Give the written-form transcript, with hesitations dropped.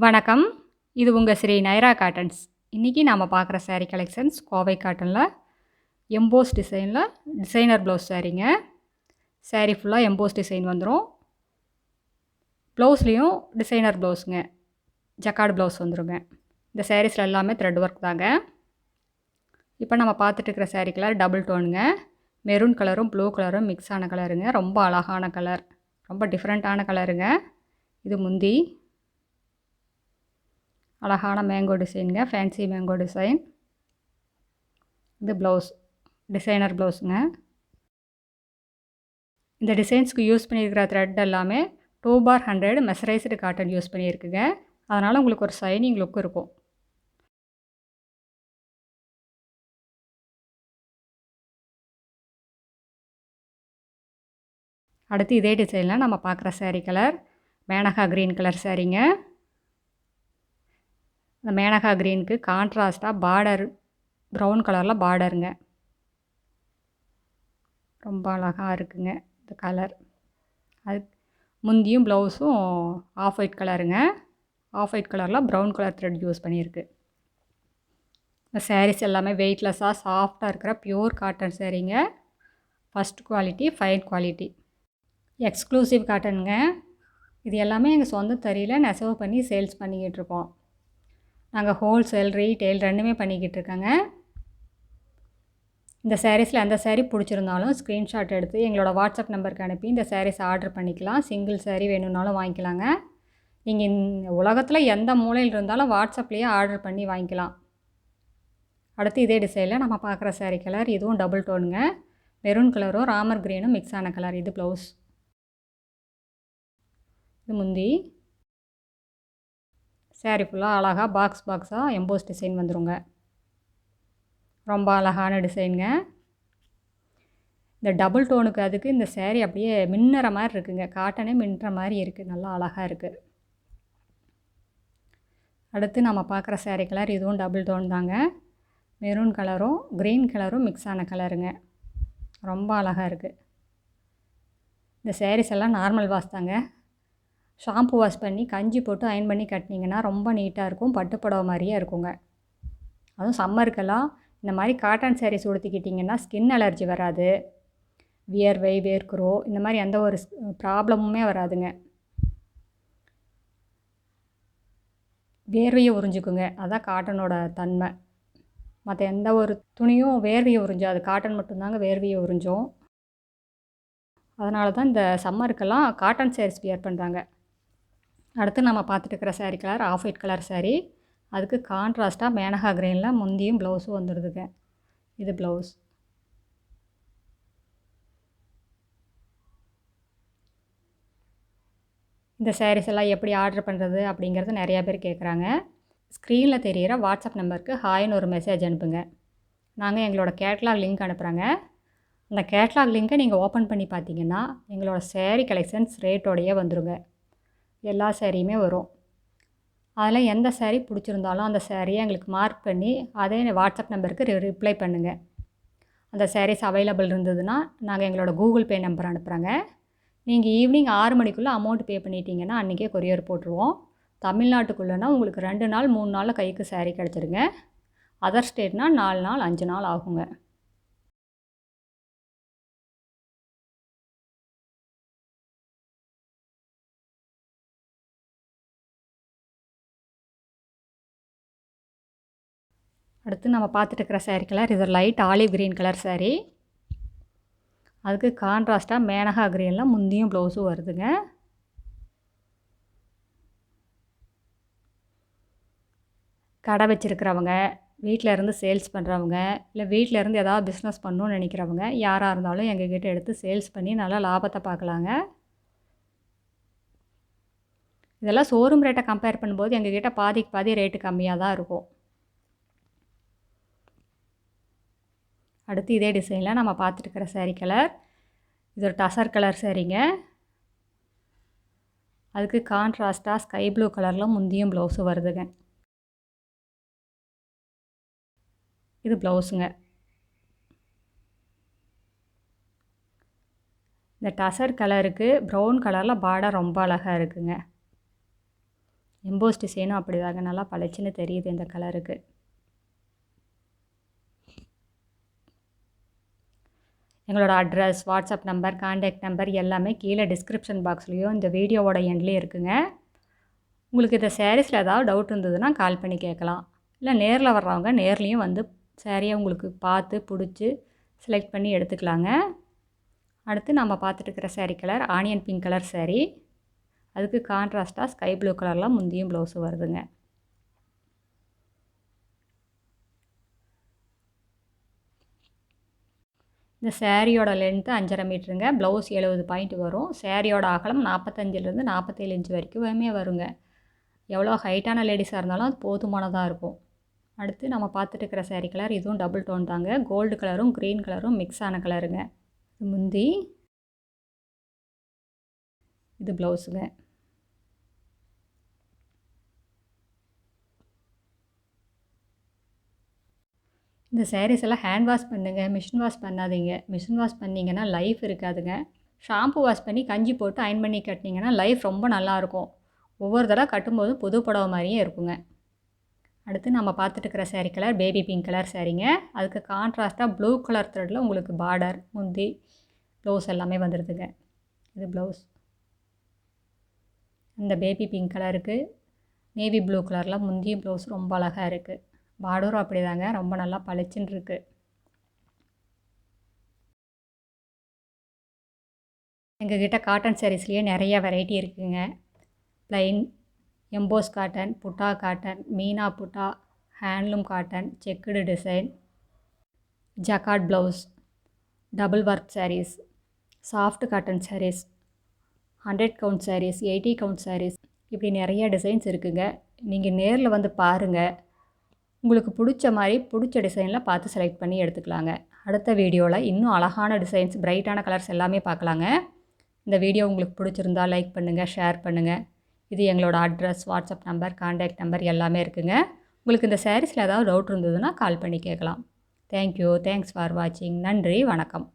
வணக்கம். இது உங்க ஸ்ரீ நைரா காட்டன்ஸ். இன்னைக்கு நாம பார்க்குற சாரீ கலெக்ஷன்ஸ் கோவை காட்டன்ல எம்போஸ் டிசைன்ல டிசைனர் ப்ளவுஸ் சாரீங்க. சாரீ ஃபுல்லா எம்போஸ் டிசைன் வந்துரும். ப்ளவுஸ்லயும் டிசைனர் ப்ளவுஸ்ங்க. ஜக்கார்டு ப்ளவுஸ் வந்துருங்க. இந்த சாரீஸ்ல எல்லாமே த்ரெட் ஒர்க் தாங்க. இப்போ நம்ம பார்த்துட்டு இருக்கிற சாரீ கலர் டபுள் டோனுங்க. மெரூன் கலரும் ப்ளூ கலரும் மிக்ஸ் ஆன கலருங்க. ரொம்ப அழகான கலர். ரொம்ப டிஃப்ரெண்ட்டான கலருங்க. இது முந்தி. அழகான மேங்கோ டிசைனுங்க. Fancy mango design. இது ப்ளவுஸ். டிசைனர் ப்ளவுஸுங்க. இந்த டிசைன்ஸ்க்கு யூஸ் பண்ணியிருக்கிற த்ரெட் எல்லாமே 2/100 மெசரைஸ்டு காட்டன் யூஸ் பண்ணியிருக்குங்க. அதனால் உங்களுக்கு ஒரு ஷைனிங் லுக் இருக்கும். அடுத்து இதே டிசைனில் நம்ம பார்க்குற sari colour Menaka green colour சாரீங்க. இந்த மேனகா க்ரீனுக்கு கான்ட்ராஸ்ட்டாக பார்டர் ப்ரௌன் கலரில் பார்டருங்க. ரொம்ப அழகாக இருக்குங்க இந்த கலர். அது முந்தியும் ப்ளவுஸும் ஆஃப் ஒயிட் கலருங்க. ஆஃப் ஒயிட் கலரில் ப்ரௌன் கலர் த்ரெட் யூஸ் பண்ணியிருக்கு. இந்த சாரீஸ் எல்லாமே வெயிட்லெஸ்ஸாக சாஃப்டாக இருக்கிற பியூர் காட்டன் சாரீங்க. First quality, fine quality. Exclusive காட்டனுங்க. இது எல்லாமே எங்கள் சொந்த தறியில் நெசவு பண்ணி சேல்ஸ் பண்ணிக்கிட்டு இருக்கோம். நாங்கள் ஹோல்சேல், ரீட்டெயில் ரெண்டுமே பண்ணிக்கிட்டு இருக்கோங்க. இந்த சாரீஸில் எந்த சாரீ பிடிச்சிருந்தாலும் ஸ்க்ரீன்ஷாட் எடுத்து எங்களோட வாட்ஸ்அப் நம்பருக்கு அனுப்பி இந்த சாரீஸ் ஆர்டர் பண்ணிக்கலாம். சிங்கிள் சாரீ வேணும்னாலும் வாங்கிக்கலாங்க. நீங்கள் உலகத்தில் எந்த மூலையில் இருந்தாலும் வாட்ஸ்அப்லேயே ஆர்டர் பண்ணி வாங்கிக்கலாம். அடுத்து இதே டிசைனில் நம்ம பார்க்குற சாரீ கலர் இதுவும் டபுள் டோனுங்க. மெரூன் கலரும் ராமர் க்ரீனும் மிக்ஸ் ஆன கலர். இது ப்ளவுஸ். இது முந்தி. சாரீ ஃபுல்லாக அழகாக பாக்ஸாக எம்போஸ் டிசைன் வந்துருங்க. ரொம்ப அழகான டிசைனுங்க. இந்த டபுள் டோனுக்கு அதுக்கு இந்த சாரீ அப்படியே மின்னுற மாதிரி இருக்குங்க. காட்டனே மின்னுற மாதிரி இருக்குது. நல்லா அழகாக இருக்குது. அடுத்து நம்ம பார்க்குற சாரீ கலர் இதுவும் டபுள் டோன் தாங்க. மெரூன் கலரும் க்ரீன் கலரும் மிக்ஸ் ஆன கலருங்க. ரொம்ப அழகாக இருக்குது. இந்த சாரீஸ் எல்லாம் நார்மல் வாஷ் தாங்க. ஷாம்பு வாஷ் பண்ணி கஞ்சி போட்டு அயன் பண்ணி கட்டினீங்கன்னா ரொம்ப நீட்டாக இருக்கும். பட்டுப்புடவை மாதிரியே இருக்குங்க. அதுவும் சம்மருக்கெல்லாம் இந்த மாதிரி காட்டன் சாரீஸ் உடுத்திக்கிட்டிங்கன்னா ஸ்கின் அலர்ஜி வராது. வியர்வை, வேர்க்குரோ இந்த மாதிரி எந்த ஒரு ப்ராப்ளமுமே வராதுங்க. வேர்வையை உறிஞ்சிக்குங்க. அதான் காட்டனோட தன்மை. மற்ற எந்த ஒரு துணியும் வேர்வையை உறிஞ்சாது. காட்டன் மட்டும்தாங்க வேர்வையை உறிஞ்சும். அதனால தான் இந்த சம்மருக்கெல்லாம் காட்டன் சாரீஸ் வியர் பண்ணுறாங்க. அடுத்து நம்ம பார்த்துட்டு இருக்கிற sari colour off white colour saree. அதுக்கு கான்ட்ராஸ்ட்டாக மேனகா க்ரீனில் முந்தியும் ப்ளவுஸும் வந்துடுதுங்க. இது ப்ளவுஸ். இந்த சாரீஸ் எல்லாம் எப்படி ஆர்டர் பண்ணுறது அப்படிங்கிறது நிறையா பேர் கேட்குறாங்க. ஸ்க்ரீனில் தெரிகிற வாட்ஸ்அப் நம்பருக்கு ஹாய்னு ஒரு மெசேஜ் அனுப்புங்க. நாங்கள் எங்களோட கேட்லாக் லிங்க் அனுப்புகிறோங்க. அந்த கேட்லாக் லிங்க்கை நீங்கள் ஓப்பன் பண்ணி பார்த்தீங்கன்னா எங்களோட சாரீ கலெக்ஷன்ஸ் ரேட்டோடையே வந்துடுங்க. எல்லா சாரியுமே வரும். அதில் எந்த சாரீ பிடிச்சிருந்தாலும் அந்த சாரியை எங்களுக்கு மார்க் பண்ணி அதே வாட்ஸ்அப் நம்பருக்கு ரிப்ளை பண்ணுங்கள். அந்த சாரீஸ் அவைலபிள் இருந்ததுன்னா நாங்கள் எங்களோட கூகுள் பே நம்பர் அனுப்புகிறோங்க. நீங்கள் ஈவினிங் 6 மணிக்குள்ளே அமௌண்ட் பே பண்ணிட்டீங்கன்னா அன்றைக்கே கொரியர் போட்டுருவோம். தமிழ்நாட்டுக்குள்ளேனா உங்களுக்கு 2 நாள் 3 நாளில் கைக்கு சாரீ கிடச்சிருங்க. அதர் ஸ்டேட்னால் 4 நாள் 5 நாள் ஆகுங்க. அடுத்து நம்ம பார்த்துட்டு இருக்கிற சாரீ கலர் இது light olive green colour saree. அதுக்கு கான்ட்ராஸ்ட்டாக மேனகா க்ரீனில் முந்தியும் ப்ளவுஸும் வருதுங்க. கடை வச்சுருக்கிறவங்க, வீட்டில் இருந்து சேல்ஸ் பண்ணுறவங்க, இல்லை வீட்டில் இருந்து ஏதாவது பிஸ்னஸ் பண்ணணும்னு நினைக்கிறவங்க யாராக இருந்தாலும் எங்ககிட்ட எடுத்து சேல்ஸ் பண்ணி நல்லா லாபத்தை பார்க்கலாங்க. இதெல்லாம் ஷோரூம் ரேட்டை கம்பேர் பண்ணும்போது எங்ககிட்ட பாதிக்கு பாதி ரேட்டு கம்மியாக தான் இருக்கும். அடுத்து இதே டிசைனில் நம்ம பார்த்துட்டு இருக்கிற சாரீ கலர் இது ஒரு டசர் கலர் சாரீங்க. அதுக்கு கான்ட்ராஸ்ட்டாக ஸ்கை ப்ளூ கலரில் முந்தியும் ப்ளவுஸும் வருதுங்க. இது ப்ளவுஸுங்க. இந்த டசர் கலருக்கு ப்ரௌன் கலரில் பார்டர் ரொம்ப அழகாக இருக்குங்க. எம்போஸ் டிசைனும் அப்படிதாங்க, நல்லா பளிச்சுன்னு தெரியுது இந்த கலருக்கு. எங்களோட address, WhatsApp number, contact number எல்லாமே கீழே டிஸ்கிரிப்ஷன் பாக்ஸ்லேயும் இந்த வீடியோவோட எண்ட்லேயும் இருக்குங்க. உங்களுக்கு இந்த சாரீஸில் ஏதாவது டவுட் இருந்ததுன்னா கால் பண்ணி கேட்கலாம். இல்லை நேரில் வர்றவங்க நேர்லேயும் வந்து சாரியை உங்களுக்கு பார்த்து பிடிச்சி செலக்ட் பண்ணி எடுத்துக்கலாங்க. அடுத்து நம்ம பார்த்துட்டு இருக்கிற sari colour onion pink colour saree. அதுக்கு கான்ட்ராஸ்ட்டாக ஸ்கை ப்ளூ கலரில் முந்தியும் ப்ளவுஸு வருதுங்க. இந்த சாரியோட லென்த்து 5.5 மீட்டருங்க. ப்ளவுஸ் 70 பாயிண்ட் வரும். சாரியோட அகலம் 45லேருந்து 47 இன்ச் வரைக்குமே வருங்க. எவ்வளோ ஹைட்டான லேடிஸாக இருந்தாலும் அது போதுமானதாக இருக்கும். அடுத்து நம்ம பார்த்துட்டு இருக்கிற சாரீ கலர் இதுவும் டபுள் டோன் தாங்க. கோல்டு கலரும் க்ரீன் கலரும் மிக்ஸ் ஆன கலருங்க. இது முந்தி, இது ப்ளவுஸுங்க. இந்த சாரீஸ் எல்லாம் ஹேண்ட் வாஷ் பண்ணுங்க, மிஷின் வாஷ் பண்ணாதீங்க. மிஷின் வாஷ் பண்ணிங்கன்னா லைஃப் இருக்காதுங்க. ஷாம்பு வாஷ் பண்ணி கஞ்சி போட்டு அயன் பண்ணி கட்டினீங்கன்னா லைஃப் ரொம்ப நல்லாயிருக்கும். ஒவ்வொரு தடவை கட்டும்போது புது புடவை மாதிரியே இருக்குங்க. அடுத்து நம்ம பார்த்துட்டு இருக்கிற sari colour baby pink colour சாரீங்க. அதுக்கு கான்ட்ராஸ்ட்டாக ப்ளூ கலர் த்ரெட்டில் உங்களுக்கு பார்டர், முந்தி, ப்ளவுஸ் எல்லாமே வந்துடுதுங்க. இது ப்ளவுஸ். இந்த பேபி பிங்க் கலருக்கு நேவி ப்ளூ கலரில் முந்தியும் ப்ளவுஸ் ரொம்ப அழகாக இருக்குது. பார்டரும் அப்படி தாங்க, ரொம்ப நல்லா பளிச்சுன்னு இருக்குது. எங்ககிட்ட காட்டன் சாரீஸ்லேயே நிறைய வெரைட்டி இருக்குதுங்க. Plain, emboss cotton, butta cotton, meena butta, handloom cotton, checked design, jacquard blouse, double work sarees, soft cotton sarees, 100 count sarees, 80 count sarees, இப்படி நிறைய டிசைன்ஸ் இருக்குதுங்க. நீங்கள் நேரில் வந்து பாருங்கள். உங்களுக்கு பிடிச்ச மாதிரி பிடிச்ச டிசைனில் பார்த்து செலக்ட் பண்ணி எடுத்துக்கலாங்க. அடுத்த வீடியோவில் இன்னும் அழகான டிசைன்ஸ், பிரைட்டான கலர்ஸ் எல்லாமே பார்க்கலாங்க. இந்த வீடியோ உங்களுக்கு பிடிச்சிருந்தா லைக் பண்ணுங்கள், ஷேர் பண்ணுங்கள். இது எங்களோட address, WhatsApp number, contact number எல்லாமே இருக்குதுங்க. உங்களுக்கு இந்த சாரீஸில் ஏதாவது டவுட் இருந்ததுன்னா கால் பண்ணி கேட்கலாம். தேங்க்யூ. தேங்க்ஸ் ஃபார் வாட்சிங். நன்றி, வணக்கம்.